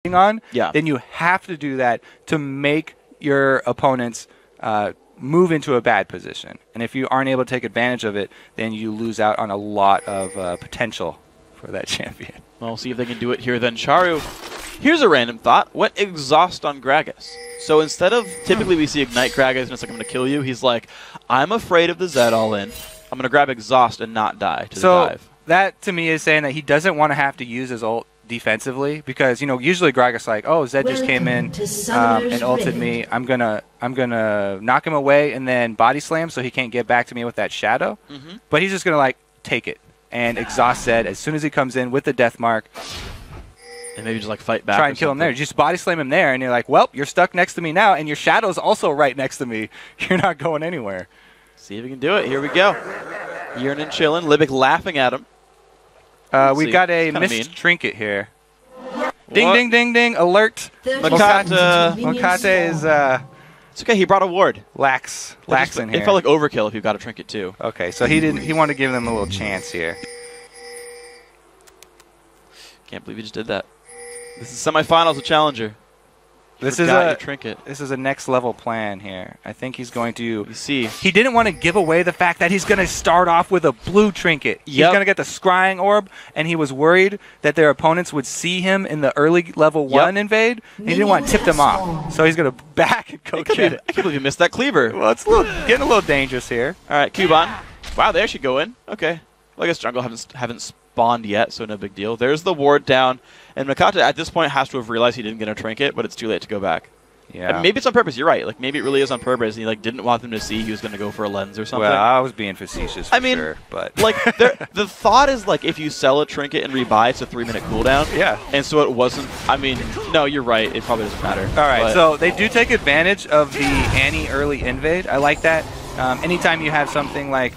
on, then you have to do that to make your opponents move into a bad position. And if you aren't able to take advantage of it, then you lose out on a lot of potential for that champion. Well, we'll see if they can do it here then. Charu, here's a random thought. Went Exhaust on Gragas. So instead of typically we see Ignite Gragas and it's like, I'm going to kill you, he's like, I'm afraid of the Zed all-in. I'm going to grab Exhaust and not die to the dive. That to me is saying that he doesn't want to have to use his ult defensively, because usually Gragas like, oh, Zed just came in and ulted me. I'm gonna knock him away and then body slam so he can't get back to me with that shadow. But he's just gonna like take it and exhaust Zed as soon as he comes in with the death mark. And maybe just like fight back. Try and kill him there. Just body slam him there, and you're like, well, you're stuck next to me now, and your shadow's also right next to me. You're not going anywhere. See if we can do it. Here we go. Yearnin chilling. Libic laughing at him. We got a missed trinket here. Ding, ding, ding, ding. Alert. Mokate is... it's okay. He brought a ward. Lax in here. It felt like overkill if you got a trinket too. Okay, so he wanted to give them a little chance here. Can't believe he just did that. This is semifinals of Challenger. This is a next level plan here. I think he's going to... He didn't want to give away the fact that he's going to start off with a blue trinket. He's going to get the scrying orb, and he was worried that their opponents would see him in the early level 1 invade. And he didn't want to tip them off. So he's going to back and go get it. I can't believe you missed that cleaver. Well, it's getting a little dangerous here. All right, Kuban. Wow, they actually go in. Okay. Well, I guess jungle haven't spawned yet, so no big deal. There's the ward down. And Makata at this point has to have realized he didn't get a trinket, but it's too late to go back. Yeah. And maybe it's on purpose. You're right. Like maybe it really is on purpose. And he like didn't want them to see he was going to go for a lens or something. Well, I was being facetious. For sure, but like the thought is like if you sell a trinket and rebuy, it's a 3-minute cooldown. Yeah. And so it wasn't. I mean, no, you're right. It probably doesn't matter. All right. So they do take advantage of the Annie early invade. I like that. Anytime you have something like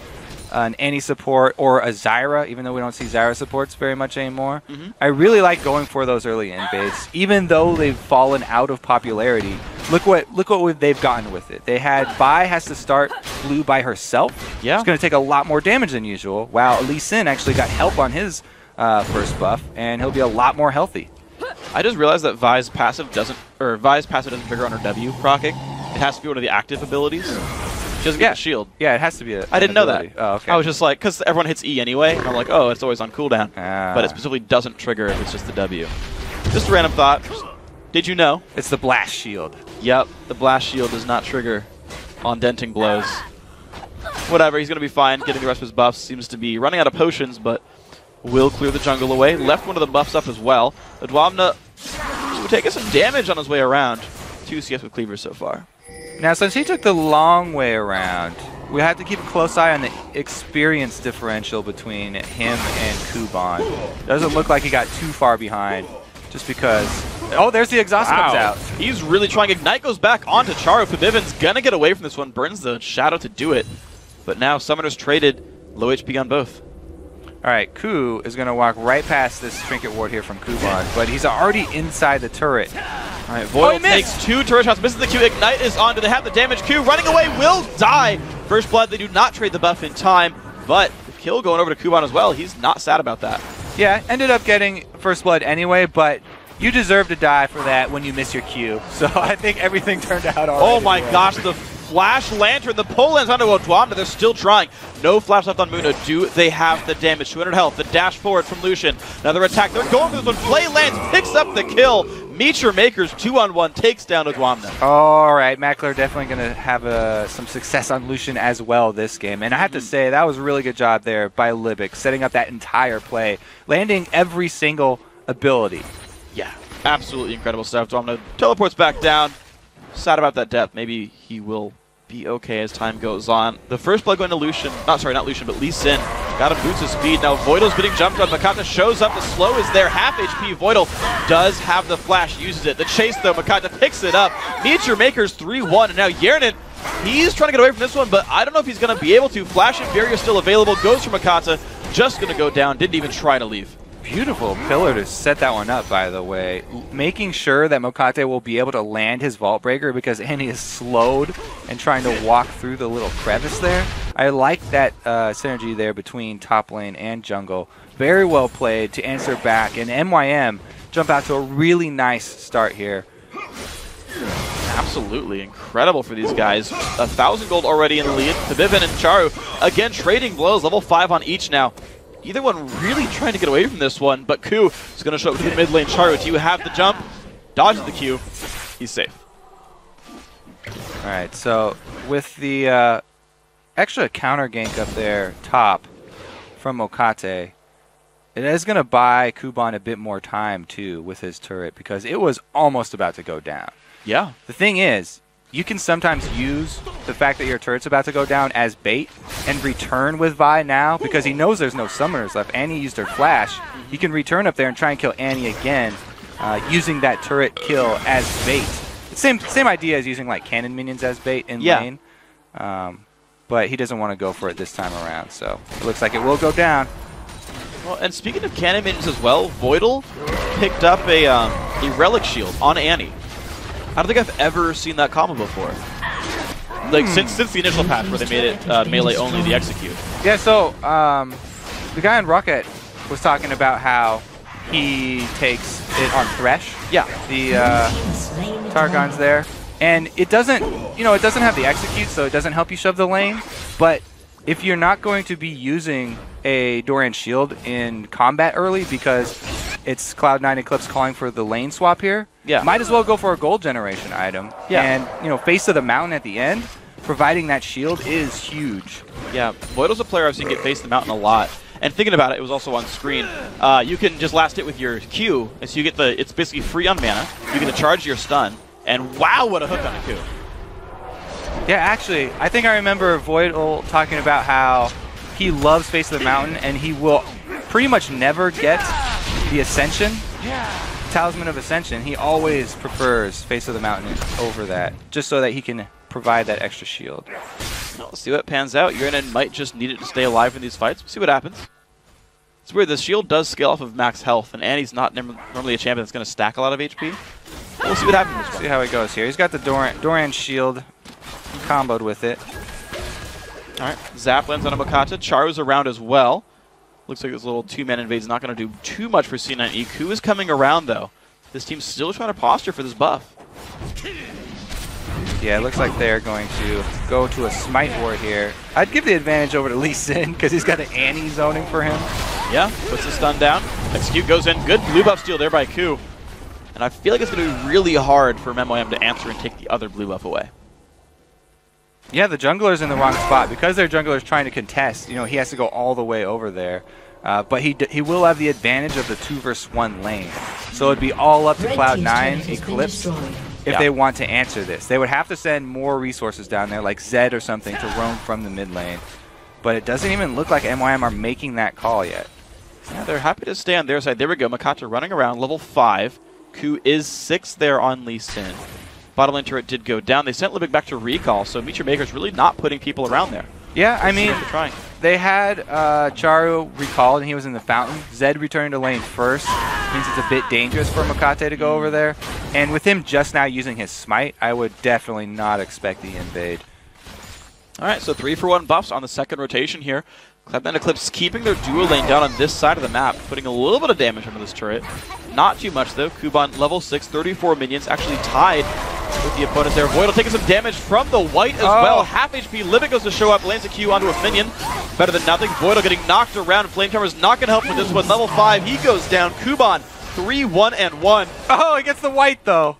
an Annie support or a Zyra, even though we don't see Zyra supports very much anymore. I really like going for those early invades, even though they've fallen out of popularity. Look what they've gotten with it. They had Vi has to start blue by herself. Yeah, it's going to take a lot more damage than usual. Wow, Lee Sin actually got help on his first buff, and he'll be a lot more healthy. I just realized that Vi's passive doesn't trigger on her W proccing. It has to be one of the active abilities. She doesn't get a shield. Yeah, it has to be I didn't know that. Oh, okay. I was just like, because everyone hits E anyway, and I'm like, oh, it's always on cooldown. But it specifically doesn't trigger if it's just the W. Just a random thought. Did you know? It's the blast shield. Yep, the blast shield does not trigger on denting blows. Whatever, he's going to be fine getting the rest of his buffs. Seems to be running out of potions, but will clear the jungle away. Left one of the buffs up as well. Adwamna taking some damage on his way around. 2 CS with cleavers so far. Now, since he took the long way around, we have to keep a close eye on the experience differential between him and Kuban. Doesn't look like he got too far behind, just because... Oh, there's the exhaust comes out. He's really trying. Ignite goes back onto Charu. Fabiven's going to get away from this one. Burns the shadow to do it. But now Summoner's traded. Low HP on both. All right, Ku is going to walk right past this trinket ward here from Kuban, but he's already inside the turret. All right, Void takes 2 turret shots, misses the Q. Ignite is on. Do they have the damage? Q running away, will die. First blood, they do not trade the buff in time, but the kill going over to Kuban as well. He's not sad about that. Yeah, ended up getting first blood anyway, but you deserve to die for that when you miss your Q. So I think everything turned out all right. Oh my gosh, the Flash Lantern, the pull lands onto Adwamna. They're still trying. No flash left on Muna. Do they have the damage? 200 health. The dash forward from Lucian. Another attack. They're going for this one. Play lands, picks up the kill. Meteor Makers 2-on-1 takes down Adwamna. All right, Mackler definitely going to have some success on Lucian as well this game. And I have to say, that was a really good job there by Libic, setting up that entire play, landing every single ability. Yeah, absolutely incredible stuff. Adwamna teleports back down. Sad about that death. Maybe he will be okay as time goes on. The first blood going to Lucian. Not Lee Sin. Got him boots his speed. Now Voidal's getting jumped on. Makata shows up. The slow is there. Half HP. Voidal does have the flash. Uses it. The chase though. Makata picks it up. Meteor Makers 3-1. And now Yearnin, he's trying to get away from this one, but I don't know if he's going to be able to. Flash and Barrier still available. Goes for Makata. Just going to go down. Didn't even try to leave. Beautiful pillar to set that one up, by the way. Making sure that Mokate will be able to land his Vault Breaker because Annie is slowed and trying to walk through the little crevice there. I like that synergy there between top lane and jungle. Very well played to answer back. And MYM jump out to a really nice start here. Absolutely incredible for these guys. 1,000 gold already in the lead. Tabibin and Charu again trading blows, level 5 on each now. Either one really trying to get away from this one, but Ku is going to show up to the mid lane. Charu, do you have the jump? Dodges the Q. He's safe. All right, so with the extra counter gank up there top from Mokate, it is going to buy Kuban a bit more time too with his turret because it was almost about to go down. Yeah. The thing is, you can sometimes use the fact that your turret's about to go down as bait and return with Vi now because he knows there's no summoners left. Annie used her flash. He can return up there and try and kill Annie again using that turret kill as bait. Same idea as using like cannon minions as bait in lane. But he doesn't want to go for it this time around, so it looks like it will go down. Well, and speaking of cannon minions as well, Voidal picked up a relic shield on Annie. I don't think I've ever seen that combo before. Like since the initial patch where they made it melee only, the execute. Yeah, so the guy in Rocket was talking about how he takes it on Thresh. Yeah. The Targon's there. And it doesn't, it doesn't have the execute, so it doesn't help you shove the lane. But if you're not going to be using a Doran shield in combat early because it's Cloud9 Eclipse calling for the lane swap here, might as well go for a gold generation item. And, face of the mountain at the end, providing that shield is huge. Yeah, Voidal's a player I've seen get face of the mountain a lot. And thinking about it, it was also on screen. You can just last hit with your Q, and so you get it's basically free on mana. You get to charge your stun, and wow, what a hook on a Q. Yeah, actually, I think I remember Voidal talking about how he loves Face of the Mountain, and he will pretty much never get the Ascension, Talisman of Ascension. He always prefers Face of the Mountain over that, just so that he can provide that extra shield. Well, let's see what pans out. Urinen might just need it to stay alive in these fights. We'll see what happens. It's weird, the shield does scale off of max health, and Annie's not normally a champion that's going to stack a lot of HP. We'll see what happens this one. See how it goes here. He's got the Doran shield comboed with it. Alright, Zap lands on a Mokata. Charu's around as well. Looks like this little two-man invade is not going to do too much for C9E. Ku is coming around, though. This team's still trying to posture for this buff. Yeah, it looks like they're going to go to a Smite Ward here. I'd give the advantage over to Lee Sin because he's got an Annie zoning for him. Yeah, puts the stun down. Execute goes in. Good blue buff steal there by Ku. And I feel like it's going to be really hard for MMOM to answer and take the other blue buff away. Yeah, the jungler's in the wrong spot. Because their jungler's trying to contest, he has to go all the way over there. But he will have the advantage of the 2 versus 1 lane. So it'd be all up to Cloud9 Eclipse if they want to answer this. They would have to send more resources down there, like Zed or something, to roam from the mid lane. But it doesn't even look like MYM are making that call yet. Yeah, they're happy to stay on their side. There we go. Mokata running around, level 5. Ku is 6 there on Lee Sin. Bottom lane turret did go down. They sent Libic back to recall, so Meet Your Maker's really not putting people around there. Yeah, I mean, they had Charu recalled and he was in the fountain. Zed returning to lane first. Means it's a bit dangerous for Mokate to go over there. And with him just now using his smite, I would definitely not expect the invade. Alright, so 3-for-1 buffs on the second rotation here. Cloud9 Eclipse keeping their duo lane down on this side of the map, putting a little bit of damage onto this turret. Not too much though. Kuban level 6, 34 minions, actually tied with the opponent there. Voidal taking some damage from the white as well. Half HP. Libic goes to show up, lands a Q onto a minion. Better than nothing. Voidal getting knocked around. Flamethrower's not going to help with this one. Level 5, he goes down. Kuban 3-1-1. Oh, he gets the white though.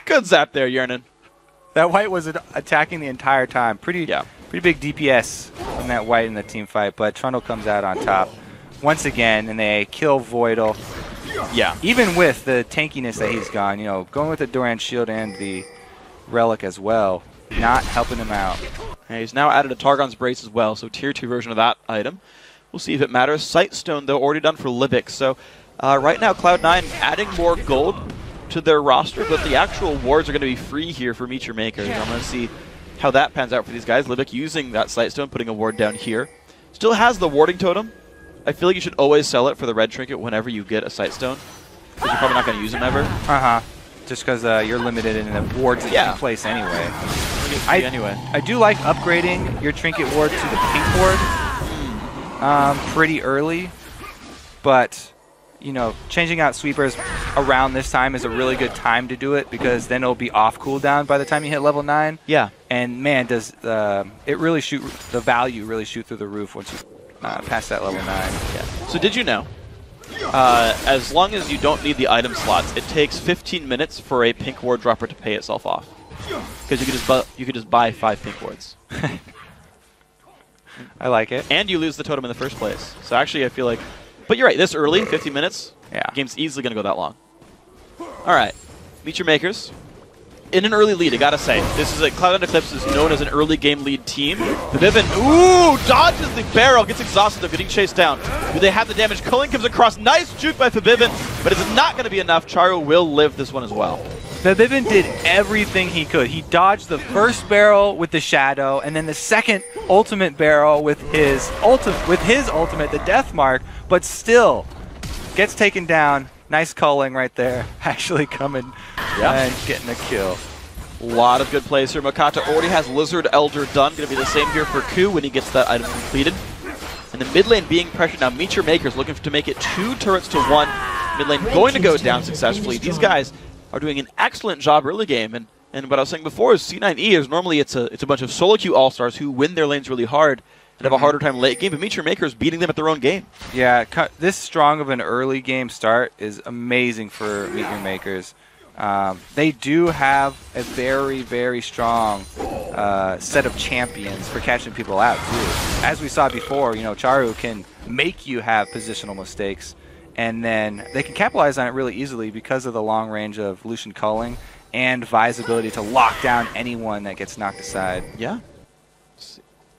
Good zap there, Yernin. That white was attacking the entire time. Pretty big DPS from that white in the team fight, but Trundle comes out on top once again, and they kill Voidal. Yeah. Even with the tankiness that he's gone, going with the Doran shield and the relic as well, not helping him out. And he's now added a Targon's Brace as well, so tier 2 version of that item. We'll see if it matters. Sightstone, though, already done for Libic. So right now, Cloud9 adding more gold to their roster, but the actual wards are going to be free here for Meet Your Makers. I'm going to see how that pans out for these guys. Libic using that Sightstone, putting a ward down here. Still has the warding totem. I feel like you should always sell it for the red trinket whenever you get a Sightstone, because you're probably not going to use them ever. Just because you're limited in the wards that you can place anyway. I do like upgrading your trinket ward to the pink ward pretty early, but changing out sweepers around this time is a really good time to do it because then it'll be off cooldown by the time you hit level 9. Yeah. And man, does it really shoot the value really shoot through the roof once you pass that level 9. Yeah. So did you know, as long as you don't need the item slots, it takes 15 minutes for a pink ward dropper to pay itself off. Because you could just buy 5 pink wards. I like it. And you lose the totem in the first place. So actually, I feel like... But you're right, this early, 50 minutes, yeah. The game's easily going to go that long. All right, meet your makers. In an early lead, I gotta say, this is Cloud and Eclipse is known as an early game lead team. Vivin, ooh, dodges the barrel, gets exhausted though, getting chased down. Do they have the damage? Culling comes across, nice juke by Vivin, but it's not going to be enough. Charu will live this one as well. Vivin did everything he could. He dodged the first barrel with the shadow, and then the second ultimate barrel with his ultimate, the death mark, but still gets taken down. Nice culling right there, actually coming and getting a kill. A lot of good plays here. Makata already has Lizard Elder done. Going to be the same here for Ku when he gets that item completed. And the mid lane being pressured now. Meet your makers looking to make it 2 turrets to 1. Mid lane going to go down successfully. These guys are doing an excellent job early game. And what I was saying before is C9E is normally it's a bunch of solo queue all-stars who win their lanes really hard and have a harder time late game, but Meet Your Makers beating them at their own game. Yeah, this strong of an early game start is amazing for Meet Your Makers. They do have a very, very strong set of champions for catching people out, too. As we saw before, Charu can make you have positional mistakes, and then they can capitalize on it really easily because of the long range of Lucian culling and Vi's ability to lock down anyone that gets knocked aside. Yeah.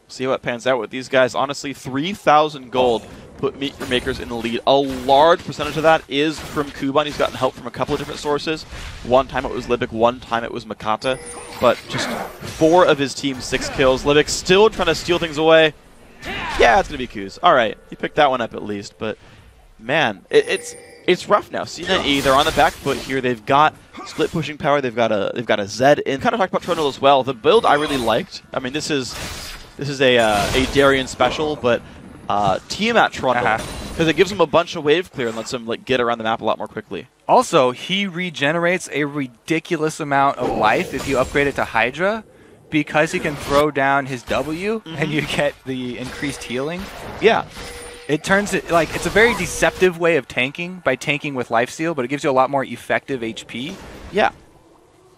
See what pans out with these guys. Honestly, 3,000 gold put Meet Your Makers in the lead. A large percentage of that is from Kuban. He's gotten help from a couple of different sources. One time it was Libic, one time it was Makata. But just 4 of his team, 6 kills. Libic still trying to steal things away. Yeah, it's going to be Kuz. All right, he picked that one up at least. But, man, it's rough now. C9E, they're on the back foot here. They've got split pushing power. They've got a Zed. And kind of talked about Tronal as well. The build I really liked. I mean, this is a Darien special, but Tiamat Trundle, because it gives him a bunch of wave clear and lets him get around the map a lot more quickly. Also, he regenerates a ridiculous amount of life if you upgrade it to Hydra, because he can throw down his W and you get the increased healing. Yeah. It turns it, it's a very deceptive way of tanking by tanking with lifesteal, but it gives you a lot more effective HP. Yeah.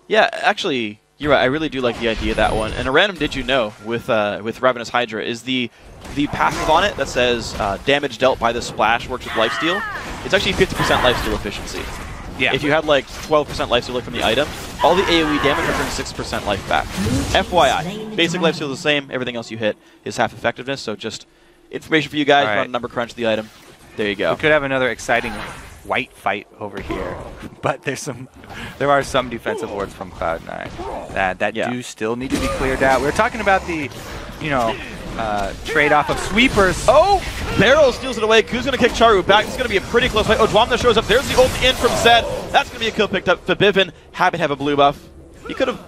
Yeah, actually... You're right. I really do like the idea of that one. And a random did you know with Ravenous Hydra is the passive on it that says damage dealt by the splash works with lifesteal. It's actually 50% lifesteal efficiency. Yeah. If you had 12% lifesteal from the item, all the AoE damage returns 6% life back. FYI, basic lifesteal is the same. Everything else you hit is half effectiveness. So just information for you guys. Run number crunch the item. There you go. We could have another exciting white fight over here, but there are some defensive wards from Cloud9 that do still need to be cleared out. We were talking about the trade-off of sweepers. Oh, Barrel steals it away. Ku's going to kick Charu back. This is going to be a pretty close fight. Oh, Dwamna shows up. There's the ult in from Zed. That's going to be a kill picked up. Fabivin happy to have a blue buff. He could have...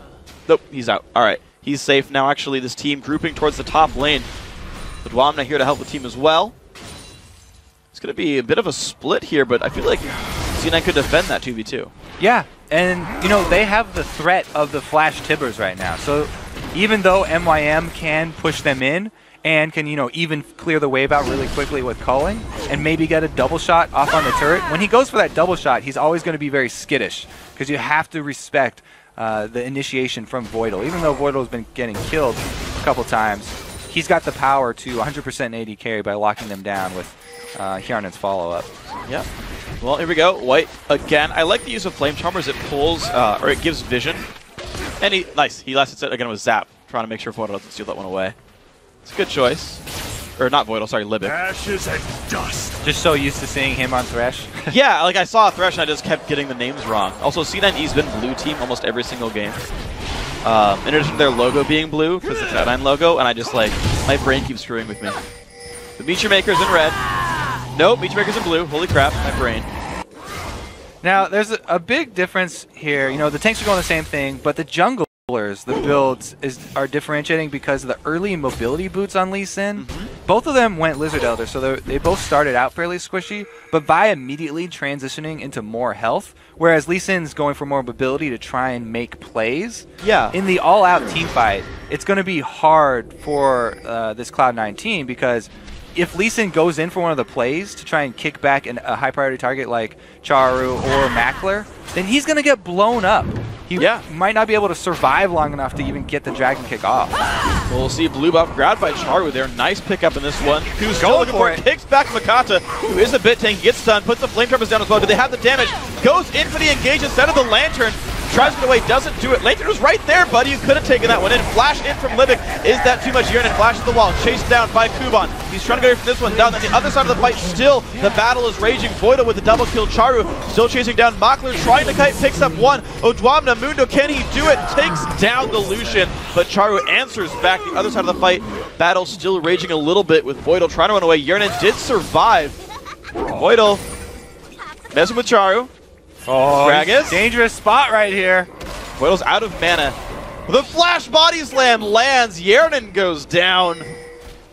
Nope, he's out. All right, he's safe now. Actually, this team grouping towards the top lane. But Dwamna here to help the team as well. It's going to be a bit of a split here, but I feel like C9 could defend that 2v2. Yeah, and, they have the threat of the Flash Tibbers right now. So even though MYM can push them in and can, even clear the wave out really quickly with culling and maybe get a double shot off on the turret, when he goes for that double shot, he's always going to be very skittish because you have to respect the initiation from Voidal. Even though Voidal's been getting killed a couple times, he's got the power to 100% AD carry by locking them down with Hjarnen's follow-up. Yep. Well, here we go. White again. I like the use of Flame Charmer as it pulls, or it gives vision. And he last hits it again with Zap, trying to make sure Voidal doesn't steal that one away. It's a good choice. Or not Voidal, sorry, Libic. Ashes and dust. Just so used to seeing him on Thresh. Yeah, I saw Thresh and I just kept getting the names wrong. Also, C9E's been blue team almost every single game. In addition to their logo being blue, because it's the Cloud9 logo, and I just my brain keeps screwing with me. The Meet Your Makers in red. Nope, Meet Your Makers in blue. Holy crap, my brain. Now, there's a big difference here. The tanks are going the same thing, but the junglers, the builds, are differentiating because of the early mobility boots on Lee Sin. both of them went Lizard Elder, so they both started out fairly squishy, but Vi immediately transitioning into more health, whereas Lee Sin's going for more mobility to try and make plays. Yeah. In the all-out team fight, it's going to be hard for this Cloud9 team, because if Lee Sin goes in for one of the plays to try and kick back a high-priority target like Charu or Mackler, then he's going to get blown up. He might not be able to survive long enough to even get the Dragon Kick off. We'll see blue buff grabbed by Charu there. Nice pickup in this one. Who's still looking for it. Kicks back Makata, who is a bit tanky. Gets stunned, puts the flamethrowers down as well. Do they have the damage? Goes in for the engage instead of the Lantern. Tries to get away, doesn't do it. Lantern was right there, buddy. You could have taken that one in. Flash in from Libic. Is that too much? Yearnin flashes the wall. Chased down by Kuban. He's trying to go from this one down. Then the other side of the fight, still the battle is raging. Voidal with the double kill. Charu still chasing down Mackler, trying to kite, picks up one. Odwamna Mundo, can he do it? Takes down the Lucian, but Charu answers back. The other side of the fight, battle still raging a little bit with Voidal trying to run away. Yearnin did survive. Voidal messing with Charu. Oh, dangerous spot right here. Voidal's out of mana. The flash body slam lands. Yearnin goes down.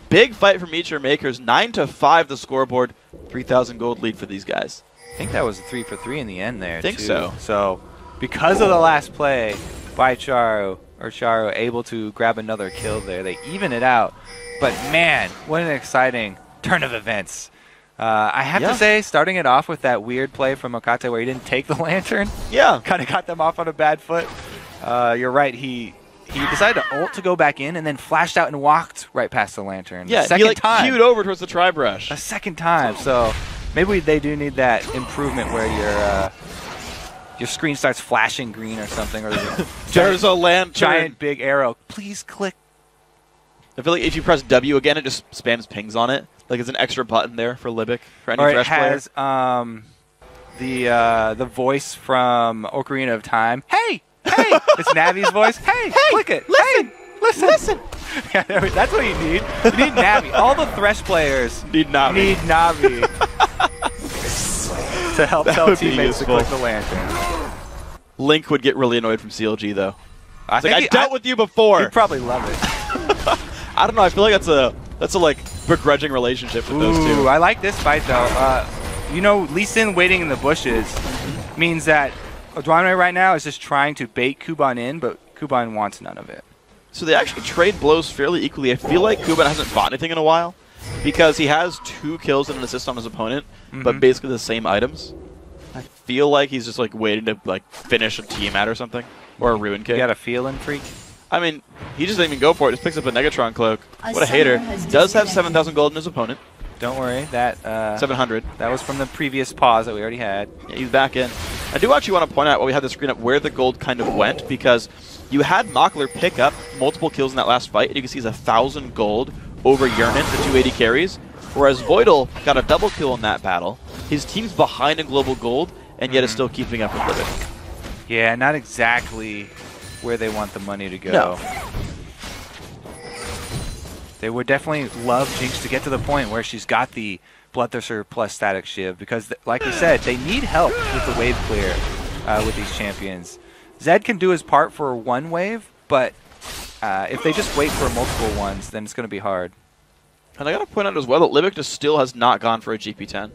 Big fight from Meteor Makers. 9-5 the scoreboard. 3,000 gold lead for these guys. I think that was a 3 for 3 in the end there. I think so. So, because of the last play by Charu able to grab another kill there, they even it out. But man, what an exciting turn of events. I have to say, starting it off with that weird play from Okate where he didn't take the Lantern, kind of got them off on a bad foot. You're right, he decided to ult to go back in and then flashed out and walked right past the Lantern. Yeah, second he time. queued over towards the Tri-Brush. A second time, so maybe they do need that improvement where your screen starts flashing green or something. Or there's a Lantern. Giant big arrow. Please click. I feel like if you press W again, it just spams pings on it. Like it's an extra button there for Libic, for any fresh player. Or it has the voice from Ocarina of Time. Hey! Hey! It's Navi's voice. Hey! Click it! Listen! Hey, listen! Yeah, that's what you need. You need Navi. All the Thresh players need Navi. To help tell teammates to click the Lantern. Link would get really annoyed from CLG, though. I dealt with you before. He'd probably love it. I don't know. I feel like that's a like begrudging relationship with those two. I like this fight though. You know, Lee Sin waiting in the bushes means that Odwamna right now is just trying to bait Kuban in, but Kuban wants none of it. So they actually trade blows fairly equally. I feel like Kuban hasn't bought anything in a while because he has 2 kills and an assist on his opponent, but basically the same items. I feel like he's just like waiting to like finish a Tiamat or something, or a Ruin Kick. You got a feeling, freak? I mean, he just didn't even go for it. Just picks up a Negatron Cloak. What a hater. Does have 7,000 gold in his opponent. Don't worry, that 700. That was from the previous pause that we already had. Yeah, he's back in. I do actually want to point out while we had the screen up where the gold kind of went, because you had Mackler pick up multiple kills in that last fight, and you can see he's 1,000 gold over Yearnin, the 280 carries, whereas Voidal got a double kill in that battle. His team's behind in global gold, and yet is still keeping up with Libic. Yeah, not exactly where they want the money to go. No. They would definitely love Jinx to get to the point where she's got the Bloodthirster plus Static Shiv, because, like we said, they need help with the wave clear with these champions. Zed can do his part for one wave, but if they just wait for multiple ones, then it's going to be hard. And I got to point out as well that Libic just still has not gone for a GP10.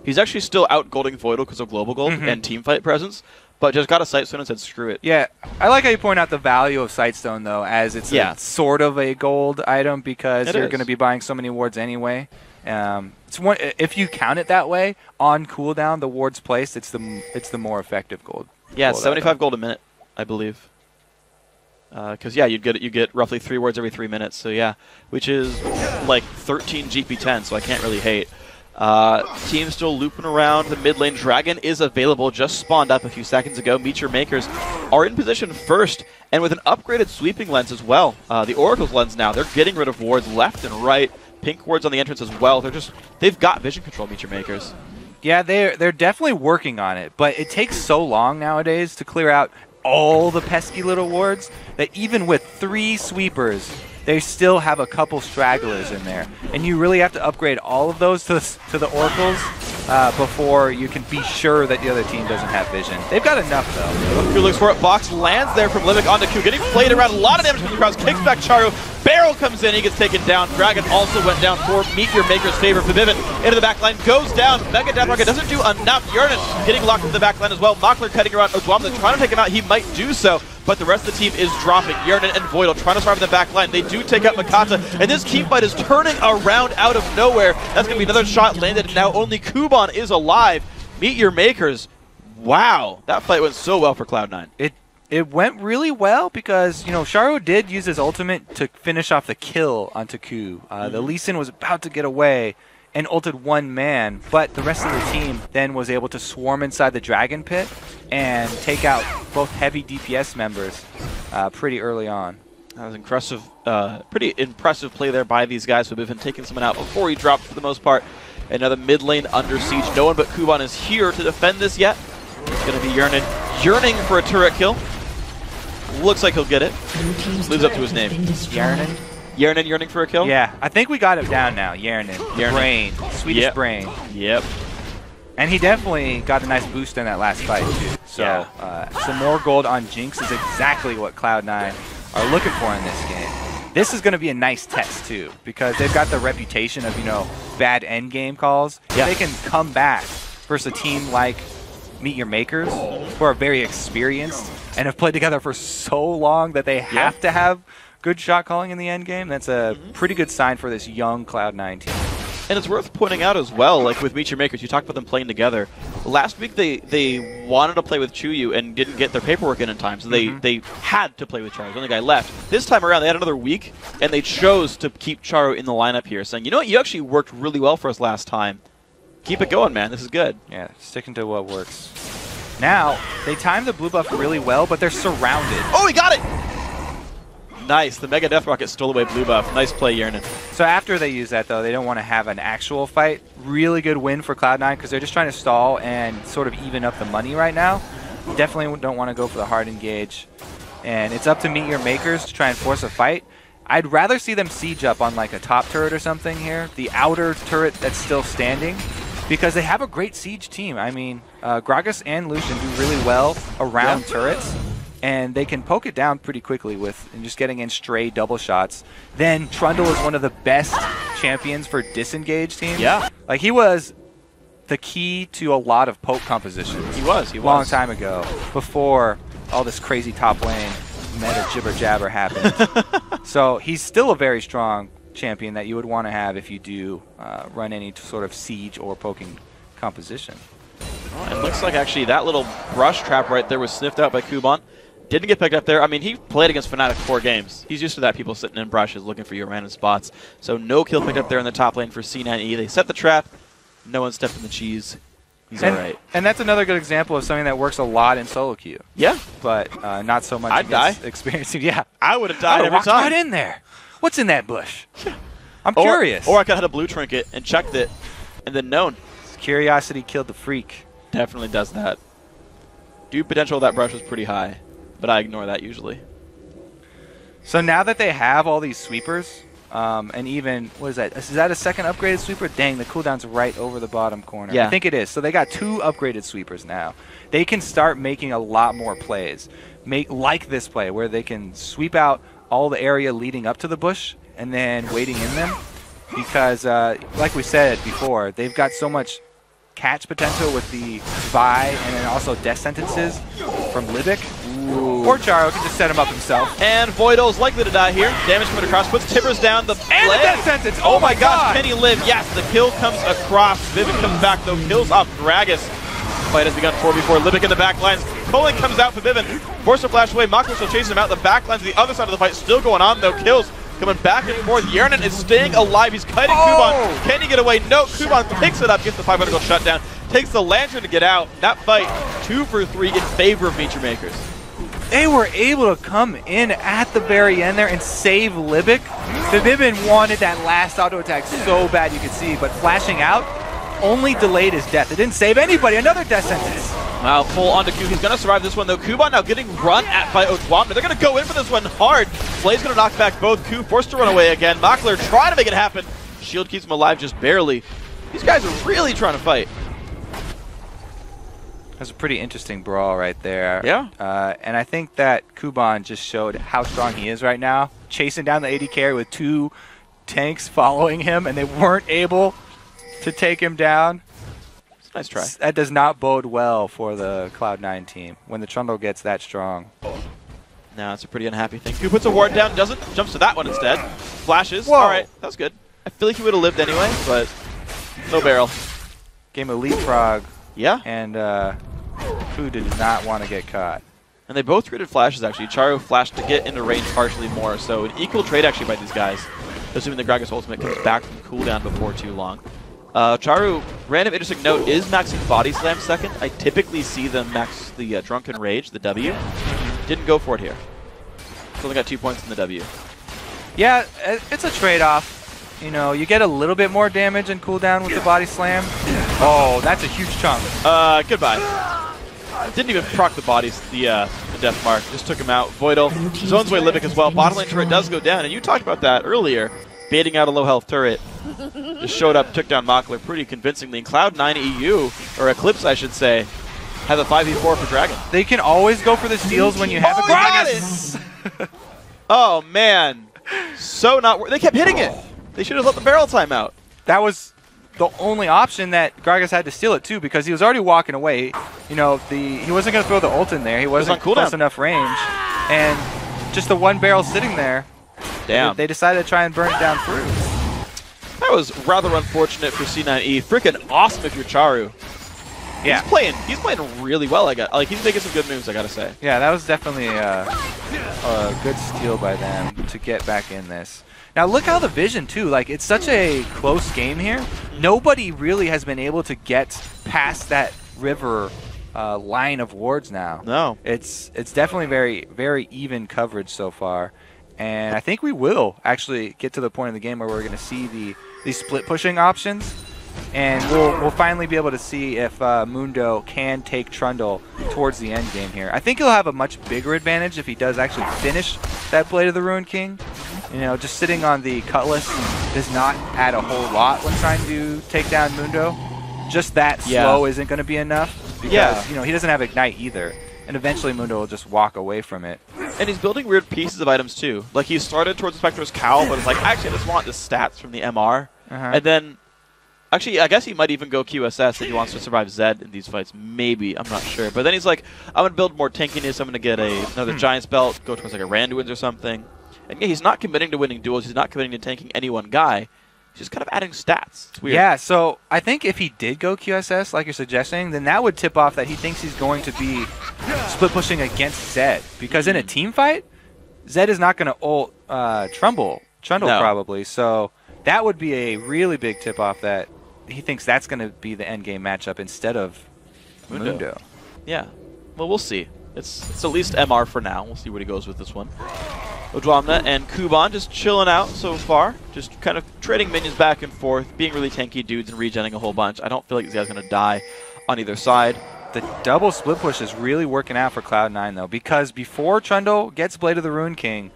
He's actually still out-golding Voidal because of global gold and teamfight presence, but just got a Sightstone and said, screw it. Yeah, I like how you point out the value of Sightstone, though, as it's sort of a gold item, because you're going to be buying so many wards anyway. It's one, if you count it that way, on cooldown, the wards placed, it's the more effective gold. Yeah, it's 75 gold a minute, I believe. Because you get roughly 3 wards every 3 minutes. So yeah, which is like 13 GP10. So I can't really hate. Team still looping around the mid lane. Dragon is available, just spawned up a few seconds ago. Meteor Makers are in position first, and with an upgraded sweeping lens as well. The Oracle's lens now, they're getting rid of wards left and right. Pink wards on the entrance as well. They've got vision control, Meteor Makers. Yeah, they're definitely working on it, but it takes so long nowadays to clear out all the pesky little wards that even with 3 sweepers, they still have a couple stragglers in there. And you really have to upgrade all of those to the Oracles before you can be sure that the other team doesn't have vision. They've got enough, though. Q looks for it. Box lands there from Limik onto Q. Getting played around. A lot of damage from the crowds. Kicks back Charo. Barrel comes in. He gets taken down. Dragon also went down for Meteor Maker's favor. Vivivin into the back line. Goes down. Mega Death Rocket doesn't do enough. Yernan getting locked into the back line as well. Makler cutting around Odwamna trying to take him out. He might do so, but the rest of the team is dropping. Yernan and Voidal trying to survive in the back line. They do take out Makata, and this team fight is turning around out of nowhere. That's going to be another shot landed, and now only Kuban is alive. Meteor Makers. Wow. That fight went so well for Cloud9. It went really well because, you know, Charo did use his ultimate to finish off the kill onto Q. The Lee Sin was about to get away and ulted one man, but the rest of the team then was able to swarm inside the Dragon Pit and take out both heavy DPS members pretty early on. That was impressive, pretty impressive play there by these guys who have been taking someone out before he dropped for the most part. Another mid lane under siege. No one but Kuban is here to defend this yet. It's going to be Yernan yearning for a turret kill. Looks like he'll get it. Lives up to his name. Yernan? Yernan yearning for a kill? Yeah, I think we got it down now. Yernan. Brain. Swedish brain. Yep. And he definitely got a nice boost in that last fight, too. So some more gold on Jinx is exactly what Cloud9 are looking for in this game. This is going to be a nice test, too, because they've got the reputation of, you know, bad endgame calls. Yeah. They can come back versus a team like Meteor Makers, who are very experienced and have played together for so long that they have to have good shot calling in the end game. That's a pretty good sign for this young Cloud9 team. And it's worth pointing out as well, like with Meteor Makers, you talked about them playing together. Last week they wanted to play with Chuyu and didn't get their paperwork in time, so they had to play with Charo. The only guy left. This time around, they had another week, and they chose to keep Charo in the lineup here, saying, you know what, you actually worked really well for us last time. Keep it going, man. This is good. Yeah, sticking to what works. Now, they timed the blue buff really well, but they're surrounded. Oh, he got it! Nice. The Mega Death Rocket stole away blue buff. Nice play, Yernan. So after they use that, though, they don't want to have an actual fight. Really good win for Cloud9 because they're just trying to stall and sort of even up the money right now. Definitely don't want to go for the hard engage. And it's up to Meteor Makers to try and force a fight. I'd rather see them siege up on like a top turret or something here. The outer turret that's still standing. Because they have a great siege team. I mean, Gragas and Lucian do really well around turrets. And they can poke it down pretty quickly with just getting in stray double shots. Then Trundle is one of the best champions for disengaged teams. Yeah. Like, he was the key to a lot of poke compositions. He was. Long time ago, before all this crazy top lane meta jibber jabber happened. So he's still a very strong champion that you would want to have if you do run any sort of siege or poking composition. It looks like actually that little brush trap right there was sniffed out by Kuban. Didn't get picked up there. I mean, he played against Fnatic 4 games. He's used to that, people sitting in brushes looking for your random spots. So no kill picked up there in the top lane for C9E. They set the trap. No one stepped in the cheese. He's all right. And that's another good example of something that works a lot in solo queue. Yeah. But not so much I'd die. experiencing. Yeah. I would have died every time. Right in there. What's in that bush? I'm curious. Or I could have had a blue trinket and checked it and then known. Curiosity killed the freak. Definitely does that. Dude, potential of that brush was pretty high, but I ignore that usually. So now that they have all these sweepers, and even, what is that? Is that a second upgraded sweeper? Dang, the cooldown's right over the bottom corner. Yeah. I think it is. So they got 2 upgraded sweepers now. They can start making a lot more plays. Like this play, where they can sweep out all the area leading up to the bush and then waiting in them. Because, like we said before, they've got so much catch potential with the Vi and then also death sentences from Libic. Or Charo can just set him up himself. And Voidal's likely to die here. Damage coming across, puts Tibbers down. And the death sentence! Oh my gosh, can he live? Yes, the kill comes across. Vivek comes back though, kills off Gragas. Fight has begun 4v4. Libic in the back lines. Colin comes out for Vivek. Forced to flash away. Makler still chasing him out. The back lines to the other side of the fight still going on though. Kills coming back and forth. Yernan is staying alive. He's kiting Kuban. Can he get away? No. Kuban picks it up, gets the 500 gold shutdown. Takes the Lantern to get out. That fight, 2 for 3 in favor of Meteor Makers. They were able to come in at the very end there and save Libic. Vivivin wanted that last auto attack so bad you could see, but flashing out only delayed his death. It didn't save anybody. Another death sentence. Wow, full onto Q. He's going to survive this one, though. Kuban now getting run at by Odwamna. They're going to go in for this one hard. Flay's going to knock back both. Q forced to run away again. Makler trying to make it happen. Shield keeps him alive just barely. These guys are really trying to fight. That's a pretty interesting brawl right there. Yeah. And I think that Kuban just showed how strong he is right now, chasing down the AD carry with 2 tanks following him, and they weren't able to take him down. It's a nice try. That does not bode well for the Cloud9 team when the Trundle gets that strong. No, it's a pretty unhappy thing. Who puts a ward down, doesn't, jumps to that one instead. Flashes. Whoa. All right, that was good. I feel like he would have lived anyway, but no barrel. Game of leapfrog. Yeah. And Fu did not want to get caught. And they both traded flashes, actually. Charu flashed to get into range partially more, so an equal trade, actually, by these guys, assuming the Gragas ultimate comes back from cooldown before too long. Charu, random interesting note, is maxing Body Slam second. I typically see them max the Drunken Rage, the W. Didn't go for it here. Only got 2 points in the W. Yeah, it's a trade-off. You know, you get a little bit more damage and cooldown with the Body Slam. Oh, that's a huge chunk. Goodbye. Didn't even proc the bodies, the death mark. Just took him out. Voidal, zones away Libic as well. Bottom lane turret does go down, and you talked about that earlier. Baiting out a low health turret. Just showed up, took down Mockler pretty convincingly. And Cloud9 EU, or Eclipse I should say, has a 5v4 for Dragon. They can always go for the steals when you have a Gragas. Oh man, so not. They kept hitting it. They should have let the barrel time out. That was the only option that Gragas had to steal it too, because he was already walking away. You know, he wasn't going to throw the ult in there. He wasn't close enough range, and just the one barrel sitting there. Damn. They decided to try and burn it down through. That was rather unfortunate for C9E. Freaking awesome if you're Charu. Yeah. He's playing really well. He's making some good moves, I gotta say. Yeah, that was definitely a good steal by them to get back in this. Now look how the vision too, like it's such a close game here. Nobody really has been able to get past that river line of wards now. No. It's definitely very, very even coverage so far. And I think we will actually get to the point in the game where we're gonna see the split pushing options. And we'll finally be able to see if Mundo can take Trundle towards the end game here. I think he'll have a much bigger advantage if he does actually finish that Blade of the Ruined King. You know, just sitting on the Cutlass does not add a whole lot when trying to take down Mundo. Just that slow isn't going to be enough because you know, he doesn't have Ignite either. And eventually Mundo will just walk away from it. And he's building weird pieces of items too. Like he started towards the Spectre's Cowl, but it's like, actually I just want the stats from the MR. And then actually, I guess he might even go QSS if he wants to survive Zed in these fights. Maybe. I'm not sure. But then he's like, I'm going to build more tankiness. I'm going to get another Giant's Belt, go towards like a Randuin's or something. And yeah, he's not committing to winning duels. He's not committing to tanking any one guy. He's just kind of adding stats. It's weird. Yeah, so I think if he did go QSS, like you're suggesting, then that would tip off that he thinks he's going to be split pushing against Zed. Because in a team fight, Zed is not going to ult Trundle probably. So that would be a really big tip off that he thinks that's going to be the end game matchup instead of Mundo. Yeah. Well, we'll see. It's at least MR for now. We'll see where he goes with this one. Odwamna and Kuban just chilling out so far. Just kind of trading minions back and forth, being really tanky dudes and regenning a whole bunch. I don't feel like this guy's going to die on either side. The double split push is really working out for Cloud9 though, because before Trundle gets Blade of the Ruined King,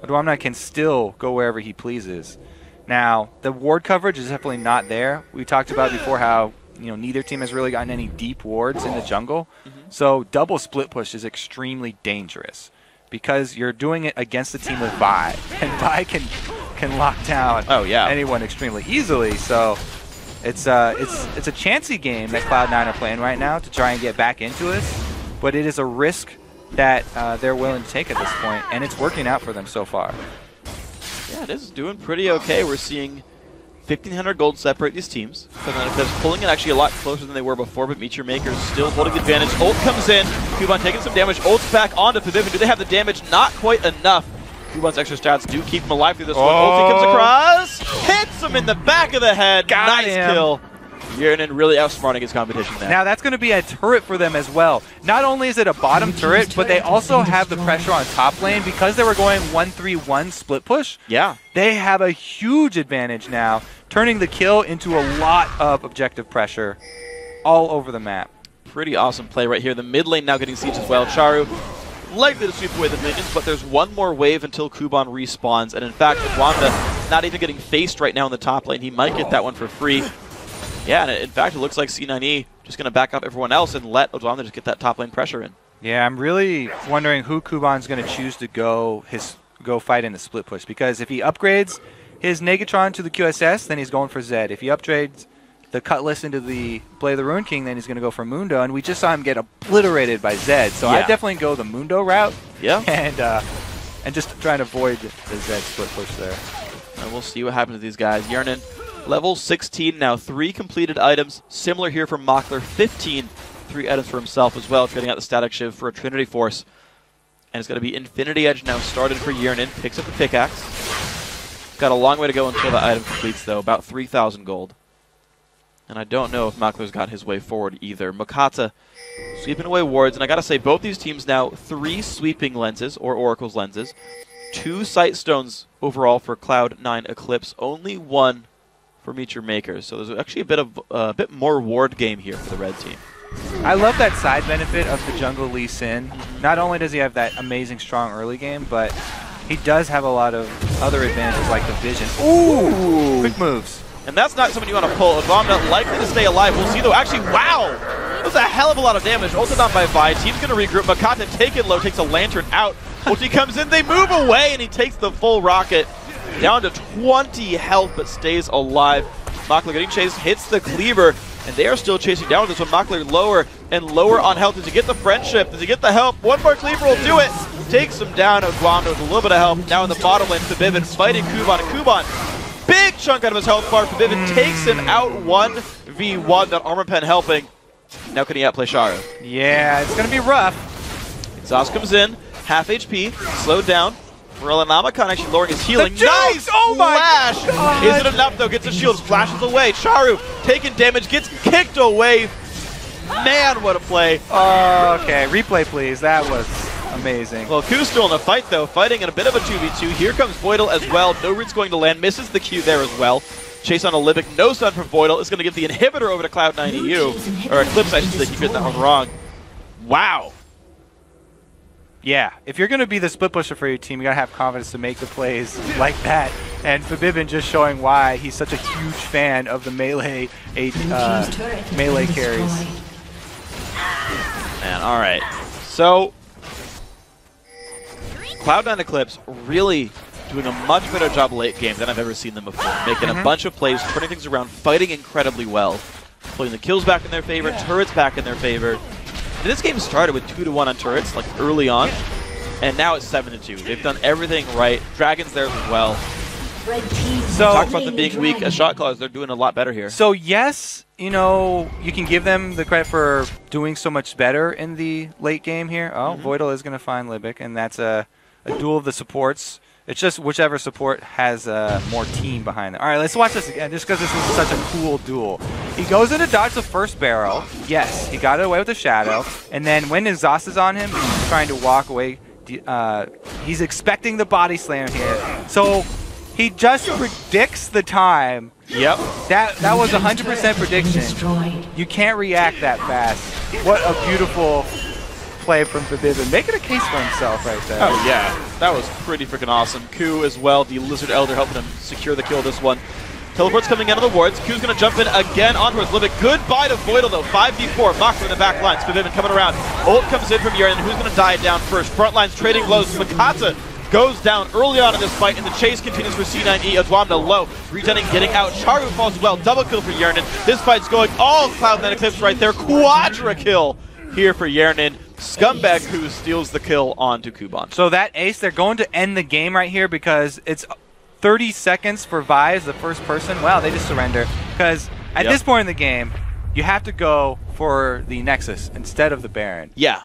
Odwamna can still go wherever he pleases. Now, the ward coverage is definitely not there. We talked about before how, you know, neither team has really gotten any deep wards in the jungle. So double split push is extremely dangerous because you're doing it against the team with Vi, and Vi can lock down anyone extremely easily. So it's a chancy game that Cloud9 are playing right now to try and get back into this, but it is a risk that they're willing to take at this point, and it's working out for them so far. Yeah, it is doing pretty okay. We're seeing 1,500 gold separate these teams. Because pulling it actually a lot closer than they were before, but Meteor Maker's still holding the advantage. Ult comes in. Kuban taking some damage. Ult's back onto Fabivin. Do they have the damage? Not quite enough. Kuban's extra stats do keep him alive through this one. Ulti comes across. Hits him in the back of the head. Nice kill. Yernan really outsmarting his competition there. Now that's going to be a turret for them as well. Not only is it a bottom turret, but they also have the pressure on top lane because they were going 1-3-1 split push. Yeah. They have a huge advantage now, turning the kill into a lot of objective pressure all over the map. Pretty awesome play right here. The mid lane now getting siege as well. Charu likely to sweep away the minions, but there's one more wave until Kuban respawns. And in fact, Wanda not even getting faced right now in the top lane. He might get that one for free. Yeah, and in fact, it looks like C9E just going to back up everyone else and let Odwamna just get that top lane pressure in. Yeah, I'm really wondering who Kuban's going to choose to go fight in the split push, because if he upgrades his Negatron to the QSS, then he's going for Zed. If he upgrades the Cutlass into the Blade of the Ruined King, then he's going to go for Mundo, and we just saw him get obliterated by Zed. So yeah. I definitely go the Mundo route. Yeah. And just trying to avoid the Zed split push there. And we'll see what happens to these guys. Yernin, level 16 now, 3 completed items. Similar here for Mockler, 15, 3 items for himself as well. Trading out the Static Shiv for a Trinity Force. And it's going to be Infinity Edge now started for Yernin. Picks up the pickaxe. Got a long way to go until the item completes, though. About 3,000 gold. And I don't know if Mockler's got his way forward either. Mokata sweeping away wards. And I got to say, both these teams now, 3 sweeping lenses, or Oracle's lenses. 2 sight stones overall for Cloud9 Eclipse. Only 1 for Meteor Makers. So there's actually a bit more ward game here for the red team. I love that side benefit of the jungle Lee Sin. Not only does he have that amazing strong early game, but he does have a lot of other advantages like the vision. Ooh! Quick moves. And that's not something you want to pull. Odwamna likely to stay alive. We'll see though. Actually, wow! That was a hell of a lot of damage. Ulted on by Vi. Team's going to regroup. Mokata taken low, takes a lantern out. Ulti comes in, they move away, and he takes the full rocket. Down to 20 health, but stays alive. Mockler getting chased, hits the cleaver. And they are still chasing down with this one. Mockler lower and lower on health. Does he get the friendship? Does he get the help? One more cleaver will do it. Takes him down. Odwamna with a little bit of help. Now in the bottom lane, Fabivin fighting Kuban. Kuban, big chunk out of his health bar. Fabivin takes him out 1v1. That armor pen helping. Now can he outplay Sharu? Yeah, it's going to be rough. Exhaust comes in. Half HP. Slowed down. Namacon actually lowering his healing. Nice! Oh my Flash! God. Is it enough though? Gets the shield, flashes away. Charu taking damage, gets kicked away. Man, what a play. Okay, replay please. That was amazing. Well, Q's still in the fight though, fighting in a bit of a 2v2. Here comes Voidal as well. No root's going to land, misses the Q there as well. Chase on Olympic, no stun from Voidal. It's going to give the inhibitor over to Cloud9 EU. Or Eclipse, I should say, keep getting that one wrong. Wow. Yeah, if you're going to be the split pusher for your team, you got to have confidence to make the plays like that. And Fabivin just showing why he's such a huge fan of the melee melee carries. Man, all right. So, Cloud9 Eclipse really doing a much better job late game than I've ever seen them before. Making a bunch of plays, turning things around, fighting incredibly well. Putting the kills back in their favor, turrets back in their favor. This game started with 2-1 on turrets, like early on, and now it's 7-2. They've done everything right. Dragon's there as well. So talk about them being weak as shot callers. They're doing a lot better here. So yes, you know, you can give them the credit for doing so much better in the late game here. Oh, Voidal is going to find Libic, and that's a duel of the supports. It's just whichever support has more team behind it. All right, let's watch this again, just because this was such a cool duel. He goes in to dodge the first barrel. Yes, he got it away with the shadow. And then when Exhaust is on him, he's trying to walk away. He's expecting the body slam here. So he just predicts the time. Yep. That was 100% prediction. You can't react that fast. What a beautiful play from Fabivin, making a case for himself right there. Oh yeah, that was pretty freaking awesome. Q as well, the Lizard Elder helping him secure the kill this one. Teleport's coming out of the wards. Q's going to jump in again onto his Libic. Goodbye to Voidal though. 5v4. Mockler in the back lines. Fabivin coming around. Ult comes in from Yernin. Who's going to die down first? Front lines trading blows. Mokata goes down early on in this fight, and the chase continues for C9E. Odwamna low. Regening getting out. Charu falls well. Double kill for Yernin. This fight's going all Cloud9 Eclipse right there. Quadra kill here for Yernin. Scumbag who steals the kill onto Kuban. So that ace, they're going to end the game right here because it's 30 seconds for Vi as the first person. Wow, they just surrender. Because at this point in the game, you have to go for the Nexus instead of the Baron. Yeah.